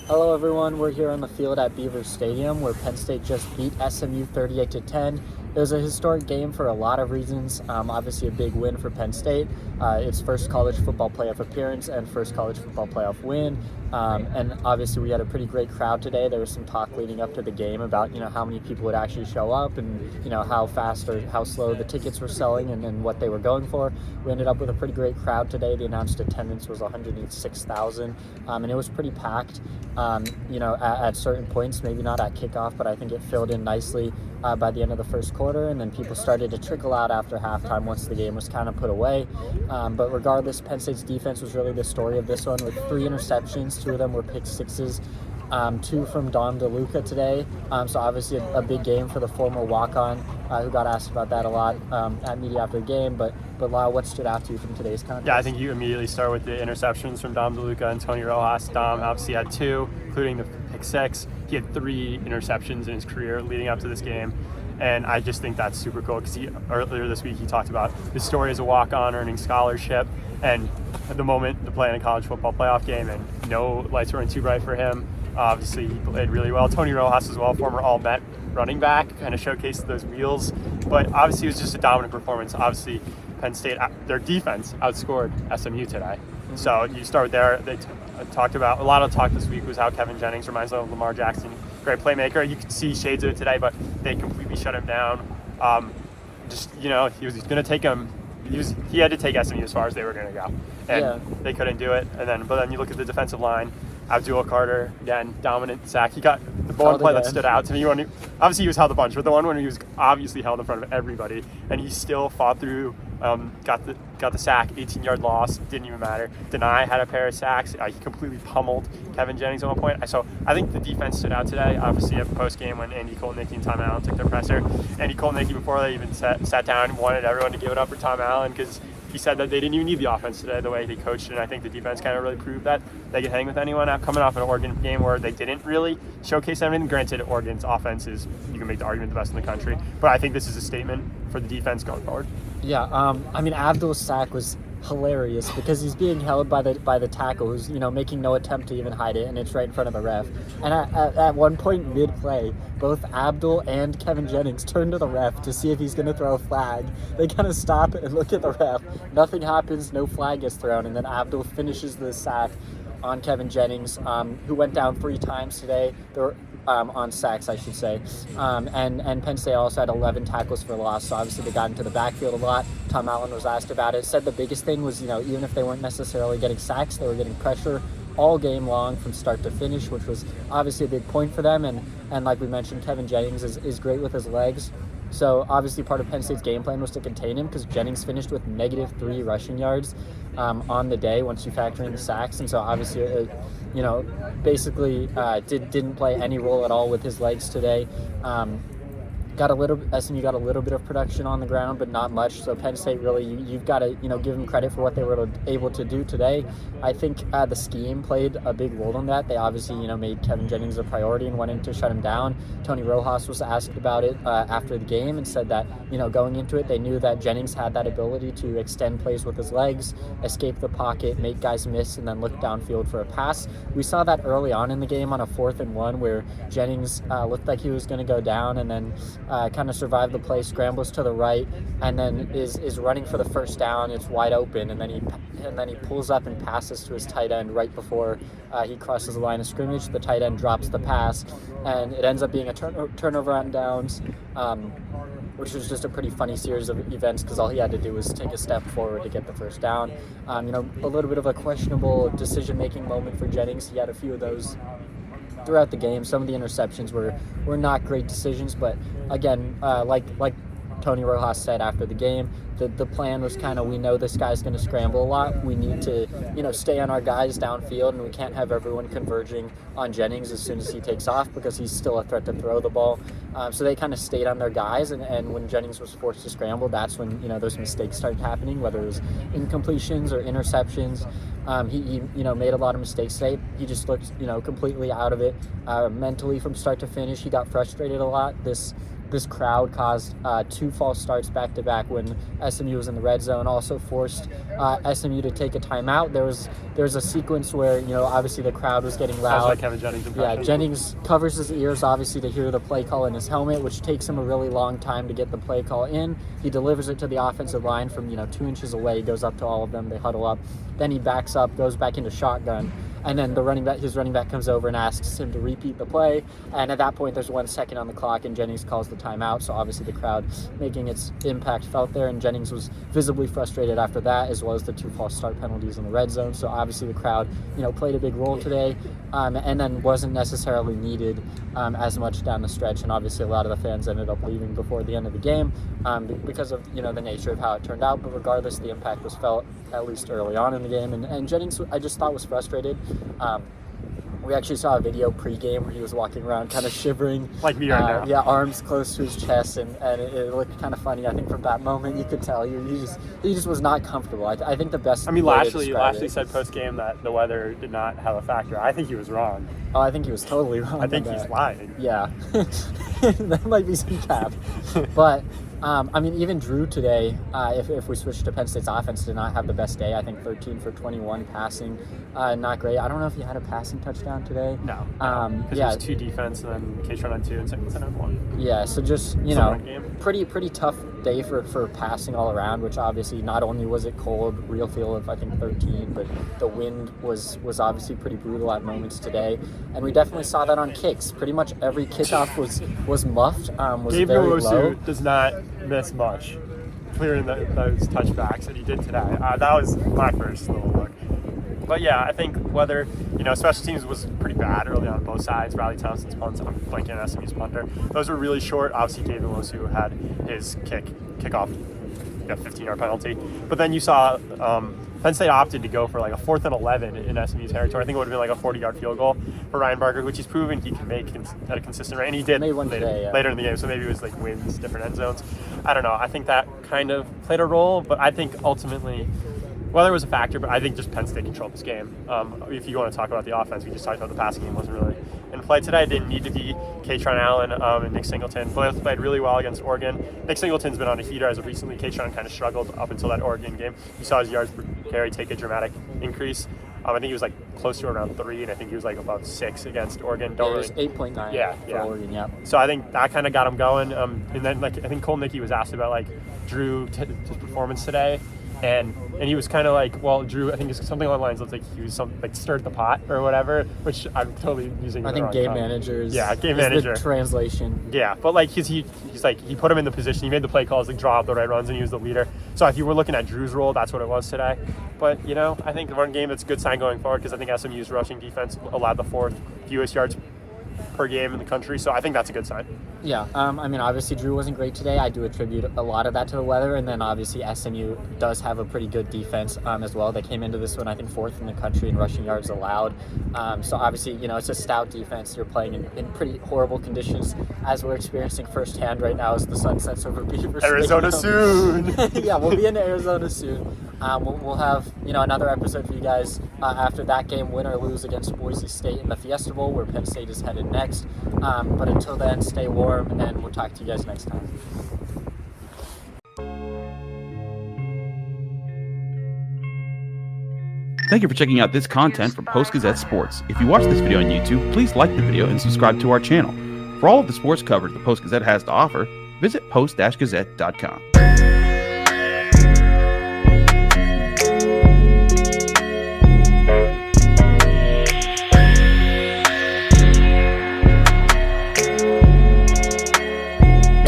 Hello everyone, we're here on the field at Beaver Stadium where Penn State just beat SMU 38-10. It was a historic game for a lot of reasons. Obviously a big win for Penn State, its first college football playoff appearance and first college football playoff win. And obviously we had a pretty great crowd today. There was some talk leading up to the game about, how many people would actually show up and, how fast or how slow the tickets were selling and what they were going for. We ended up with a pretty great crowd today. The announced attendance was 106,000, and it was pretty packed. At certain points, maybe not at kickoff, but I think it filled in nicely by the end of the first quarter, and then people started to trickle out after halftime once the game was kind of put away. But regardless, Penn State's defense was really the story of this one with 3 interceptions. 2 of them were pick sixes. 2 from Dominic DeLuca today. So obviously a big game for the former walk-on who got asked about that a lot at media after the game. But Lyle, what stood out to you from today's contest? Yeah, I think you immediately start with the interceptions from Dominic DeLuca and Tony Rojas. Dom obviously had 2, including the pick 6. He had 3 interceptions in his career leading up to this game. And I just think that's super cool because earlier this week he talked about his story as a walk-on earning scholarship, and at the moment to play in a college football playoff game, and no lights weren't too bright for him. Obviously, he played really well. Tony Rojas as well, former All-Met running back, kind of showcased those wheels. But obviously, it was just a dominant performance. Obviously, Penn State, their defense outscored SMU today. So you start there. They talked about, a lot of talk this week was how Kevin Jennings reminds them of Lamar Jackson. Great playmaker. You could see shades of it today, but they completely shut him down. He was going to take him. He had to take SMU as far as they were going to go, and they couldn't do it. But then you look at the defensive line. Abdul Carter, again, dominant sack. He got the one play that stood out to me. Obviously, he was held a bunch, but the one when he was obviously held in front of everybody, and he still fought through, got the sack, 18-yard loss, didn't even matter. Nittany had a pair of sacks. He completely pummeled Kevin Jennings at one point. So I think the defense stood out today. Obviously, at the post-game when Kotelnicki and Tom Allen took their presser, Kotelnicki, before they even sat down, wanted everyone to give it up for Tom Allen because he said that they didn't even need the offense today the way he coached, and I think the defense kind of really proved that they could hang with anyone. Coming off an Oregon game where they didn't really showcase everything. Granted, Oregon's offense is, you can make the argument, the best in the country, but I think this is a statement for the defense going forward. Yeah, Abdul's sack was hilarious because he's being held by the tackle who's making no attempt to even hide it, and it's right in front of the ref. And at one point mid-play, both Abdul and Kevin Jennings turn to the ref to see if he's going to throw a flag. They kind of stop and look at the ref. Nothing happens, no flag gets thrown, and then Abdul finishes the sack on Kevin Jennings, who went down 3 times today. On sacks, I should say. And Penn State also had 11 tackles for loss, so obviously they got into the backfield a lot. Tom Allen was asked about it, said the biggest thing was, even if they weren't necessarily getting sacks, they were getting pressure all game long from start to finish, which was obviously a big point for them. And like we mentioned, Kevin Jennings is great with his legs. So obviously part of Penn State's game plan was to contain him because Jennings finished with -3 rushing yards on the day once you factor in the sacks. And so obviously, basically didn't play any role at all with his legs today. SMU got a little bit of production on the ground, but not much. So Penn State really, you've got to, give them credit for what they were able to do today. I think the scheme played a big role in that. They obviously, made Kevin Jennings a priority and went in to shut him down. Tony Rojas was asked about it after the game and said that, going into it, they knew that Jennings had that ability to extend plays with his legs, escape the pocket, make guys miss, and then look downfield for a pass. We saw that early on in the game on a 4th and 1 where Jennings looked like he was going to go down and then kind of survived the play, scrambles to the right, and then is running for the first down. It's wide open, and then he pulls up and passes to his tight end right before he crosses the line of scrimmage. The tight end drops the pass, and it ends up being a turnover on downs, which was just a pretty funny series of events because all he had to do was take a step forward to get the first down. A little bit of a questionable decision-making moment for Jennings. He had a few of those throughout the game. Some of the interceptions were not great decisions, but again, like Tony Rojas said after the game, the plan was kind of, we know this guy's going to scramble a lot. We need to, stay on our guys downfield, and we can't have everyone converging on Jennings as soon as he takes off because he's still a threat to throw the ball. So they kind of stayed on their guys, and when Jennings was forced to scramble, that's when, those mistakes started happening, whether it was incompletions or interceptions. He made a lot of mistakes today. He just looked, completely out of it mentally from start to finish. He got frustrated a lot. This this crowd caused 2 false starts back to back when SMU was in the red zone. Also forced SMU to take a timeout. There was a sequence where, you know, obviously the crowd was getting loud. That was like Kevin Jennings' impression. Yeah, Jennings covers his ears obviously to hear the play call in his helmet, which takes him a really long time to get the play call in. He delivers it to the offensive line from, you know, 2 inches away. He goes up to all of them. They huddle up. Then he backs up, goes back into shotgun. And then his running back comes over and asks him to repeat the play. And at that point, there's 1 second on the clock, and Jennings calls the timeout. So obviously the crowd making its impact felt there, and Jennings was visibly frustrated after that, as well as the 2 false start penalties in the red zone. So obviously the crowd, you know, played a big role today, and then wasn't necessarily needed as much down the stretch. And obviously a lot of the fans ended up leaving before the end of the game because of, you know, the nature of how it turned out. But regardless, the impact was felt at least early on in the game. And Jennings, I just thought, was frustrated. We actually saw a video pre-game where he was walking around kind of shivering. Like me right now. Yeah, arms close to his chest, and it looked kind of funny. I think from that moment you could tell he just was not comfortable. I think the best. I mean, Lashley said post-game that the weather did not have a factor. I think he was wrong. Oh, I think he was totally wrong. I think he's lying. Yeah, that might be some cap. But I mean, even Drew today, if we switch to Penn State's offense, did not have the best day. I think 13 for 21 passing, not great. I don't know if he had a passing touchdown today. No, because it was 2 defense and then Katron on 2 and Singleton on 1. Yeah, so just, you know, pretty tough day for passing all around, which obviously not only was it cold, real feel of I think 13, but the wind was obviously pretty brutal at moments today, and we definitely saw that on kicks. Pretty much every kickoff was muffed, was Gabriel very low. does not miss much clearing those touchbacks that he did today. That was my first little look. But yeah, I think whether, you know, special teams was pretty bad early on both sides. Riley Thompson's punts, I'm blanking on SMU's punter. Those were really short. Obviously, David Wosu had his kickoff, 15-yard penalty. But then you saw Penn State opted to go for like a 4th and 11 in SMU territory. I think it would have been like a 40-yard field goal for Ryan Barker, which he's proven he can make at a consistent rate. And he did later in the game, so maybe it was like wins, different end zones. I don't know. I think that kind of played a role, but I think ultimately, well, there was a factor, but I think just Penn State controlled this game. If you want to talk about the offense, we just talked about the passing game wasn't really in play today. It didn't need to be Katron Allen and Nick Singleton. Both played really well against Oregon. Nick Singleton's been on a heater as of recently. Katron kind of struggled up until that Oregon game. You saw his yards per carry take a dramatic increase. I think he was like close to around 3, and I think he was like about 6 against Oregon. It was 8.9 for Oregon, yeah. So I think that kind of got him going. And then like I think Kotelnicki was asked about like Drew his performance today. And he was kind of like, well, Drew, I think it's something along the lines of like he was stirred the pot or whatever, which I'm totally using. I think game managers. Yeah, game manager. The translation. Yeah, but like he's like he put him in the position. He made the play calls, like draw up the right runs, and he was the leader. So if you were looking at Drew's role, that's what it was today. But you know, I think the run game, it's a good sign going forward because I think SMU's rushing defense allowed the 4th fewest yards per game in the country, so I think that's a good sign. Yeah, I mean, obviously Drew wasn't great today. I do attribute a lot of that to the weather, and then obviously SMU does have a pretty good defense as well. They came into this one, I think, 4th in the country in rushing yards allowed. So obviously, you know, it's a stout defense. You're playing in pretty horrible conditions, as we're experiencing firsthand right now as the sun sets over Beaver Stadium. Arizona soon! Yeah, we'll be in Arizona soon. We'll have, you know, another episode for you guys after that game, win or lose against Boise State in the Fiesta Bowl, where Penn State is headed next. But until then, stay warm, and we'll talk to you guys next time. Thank you for checking out this content from Post-Gazette Sports. If you watch this video on YouTube, please like the video and subscribe to our channel. For all of the sports coverage the Post-Gazette has to offer, visit post-gazette.com.